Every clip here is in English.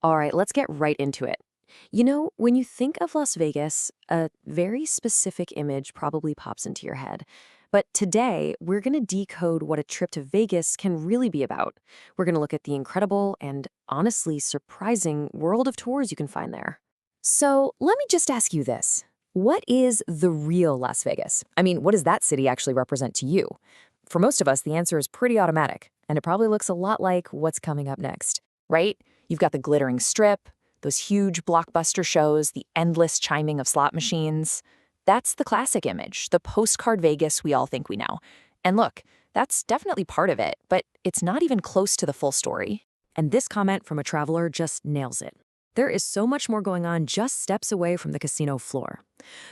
All right, let's get right into it. When you think of Las Vegas, a very specific image probably pops into your head. But today, we're going to decode what a trip to Vegas can really be about. We're going to look at the incredible and honestly surprising world of tours you can find there. So, let me just ask you this. What is the real Las Vegas? I mean, what does that city actually represent to you? For most of us, the answer is pretty automatic, and it probably looks a lot like what's coming up next, right? You've got the glittering strip, those huge blockbuster shows, the endless chiming of slot machines. That's the classic image, the postcard Vegas we all think we know. And look, that's definitely part of it, but it's not even close to the full story. And this comment from a traveler just nails it. There is so much more going on just steps away from the casino floor.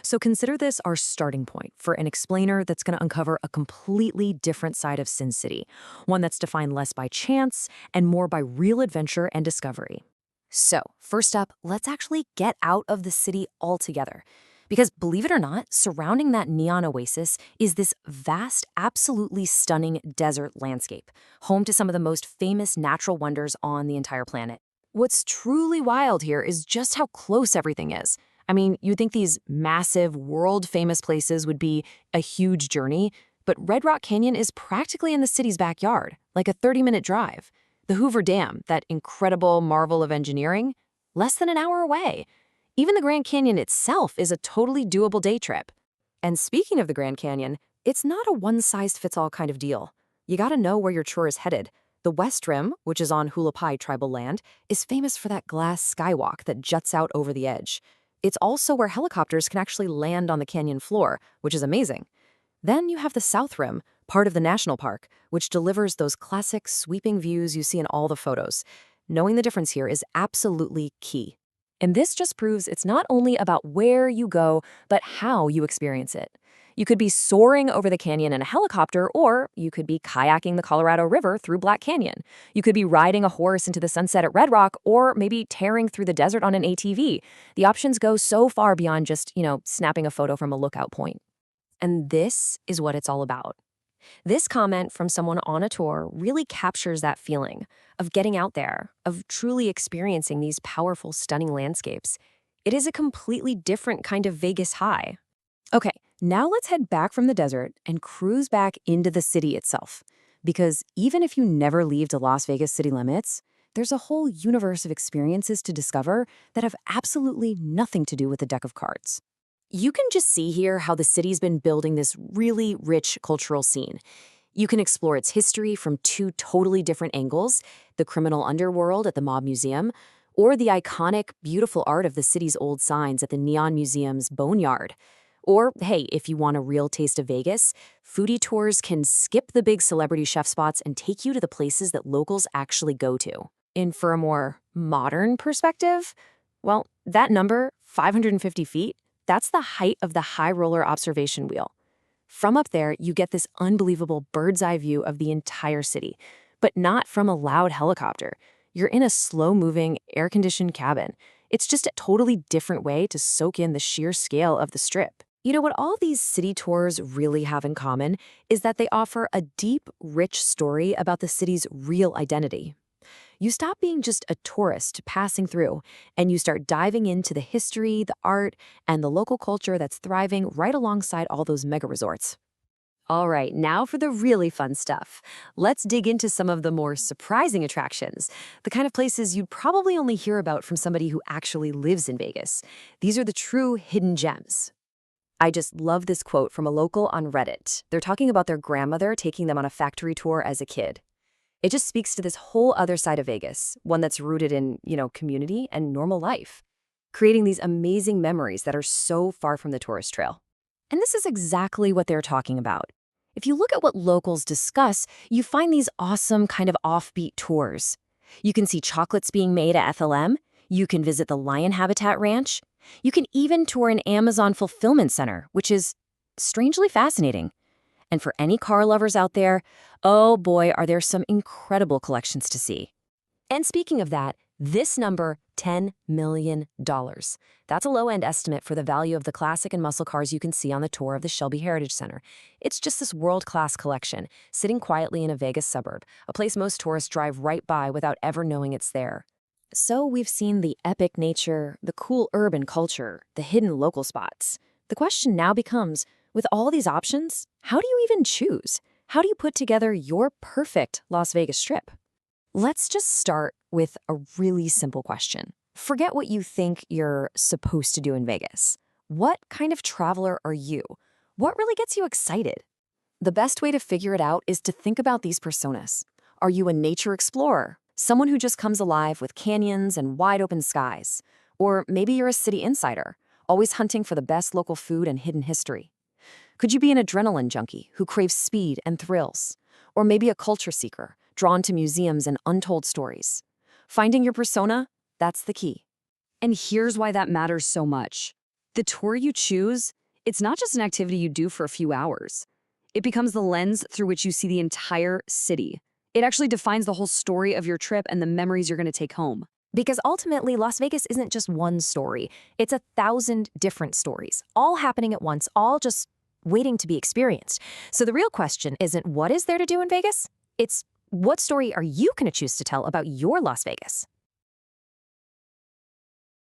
So consider this our starting point for an explainer that's going to uncover a completely different side of Sin City, one that's defined less by chance and more by real adventure and discovery. So, first up, let's actually get out of the city altogether. Because believe it or not, surrounding that neon oasis is this vast, absolutely stunning desert landscape, home to some of the most famous natural wonders on the entire planet. What's truly wild here is just how close everything is. I mean, you'd think these massive, world-famous places would be a huge journey, but Red Rock Canyon is practically in the city's backyard, like a 30-minute drive. The Hoover Dam, that incredible marvel of engineering, less than an hour away. Even the Grand Canyon itself is a totally doable day trip. And speaking of the Grand Canyon, it's not a one-size-fits-all kind of deal. You gotta know where your tour is headed. The West Rim, which is on Hualapai tribal land, is famous for that glass skywalk that juts out over the edge. It's also where helicopters can actually land on the canyon floor, which is amazing. Then you have the South Rim, part of the national park, which delivers those classic sweeping views you see in all the photos. Knowing the difference here is absolutely key. And this just proves it's not only about where you go, but how you experience it. You could be soaring over the canyon in a helicopter, or you could be kayaking the Colorado River through Black Canyon. You could be riding a horse into the sunset at Red Rock, or maybe tearing through the desert on an ATV. The options go so far beyond just, snapping a photo from a lookout point. And this is what it's all about. This comment from someone on a tour really captures that feeling of getting out there, of truly experiencing these powerful, stunning landscapes. It is a completely different kind of Vegas high. Okay, now let's head back from the desert and cruise back into the city itself. Because even if you never leave the Las Vegas city limits, there's a whole universe of experiences to discover that have absolutely nothing to do with a deck of cards. You can just see here how the city's been building this really rich cultural scene. You can explore its history from two totally different angles, the criminal underworld at the Mob Museum, or the iconic, beautiful art of the city's old signs at the Neon Museum's Boneyard. Or, hey, if you want a real taste of Vegas, foodie tours can skip the big celebrity chef spots and take you to the places that locals actually go to. And for a more modern perspective, well, that number, 550 feet, that's the height of the high roller observation wheel. From up there, you get this unbelievable bird's eye view of the entire city, but not from a loud helicopter. You're in a slow-moving, air-conditioned cabin. It's just a totally different way to soak in the sheer scale of the Strip. What all these city tours really have in common is that they offer a deep, rich story about the city's real identity. You stop being just a tourist passing through, and you start diving into the history, the art, and the local culture that's thriving right alongside all those mega resorts. All right, now for the really fun stuff. Let's dig into some of the more surprising attractions, the kind of places you'd probably only hear about from somebody who actually lives in Vegas. These are the true hidden gems. I just love this quote from a local on Reddit. They're talking about their grandmother taking them on a factory tour as a kid. It just speaks to this whole other side of Vegas, one that's rooted in, community and normal life, creating these amazing memories that are so far from the tourist trail. And this is exactly what they're talking about. If you look at what locals discuss, you find these awesome kind of offbeat tours. You can see chocolates being made at FLM. You can visit the lion habitat ranch. You can even tour an Amazon fulfillment center, which is strangely fascinating. And for any car lovers out there, oh boy, are there some incredible collections to see. And speaking of that, this number, $10 million. That's a low-end estimate for the value of the classic and muscle cars you can see on the tour of the Shelby Heritage Center. It's just this world-class collection, sitting quietly in a Vegas suburb, a place most tourists drive right by without ever knowing it's there. So we've seen the epic nature, the cool urban culture, the hidden local spots. The question now becomes, with all these options, how do you even choose? How do you put together your perfect Las Vegas trip? Let's just start with a really simple question. Forget what you think you're supposed to do in Vegas. What kind of traveler are you? What really gets you excited? The best way to figure it out is to think about these personas. Are you a nature explorer? Someone who just comes alive with canyons and wide open skies? Or maybe you're a city insider, always hunting for the best local food and hidden history. Could you be an adrenaline junkie who craves speed and thrills? Or maybe a culture seeker, drawn to museums and untold stories? Finding your persona, that's the key. And here's why that matters so much. The tour you choose, it's not just an activity you do for a few hours. It becomes the lens through which you see the entire city. It actually defines the whole story of your trip and the memories you're going to take home. Because ultimately, Las Vegas isn't just one story. It's 1,000 different stories, all happening at once, all just waiting to be experienced. So the real question isn't what is there to do in Vegas? It's what story are you going to choose to tell about your Las Vegas?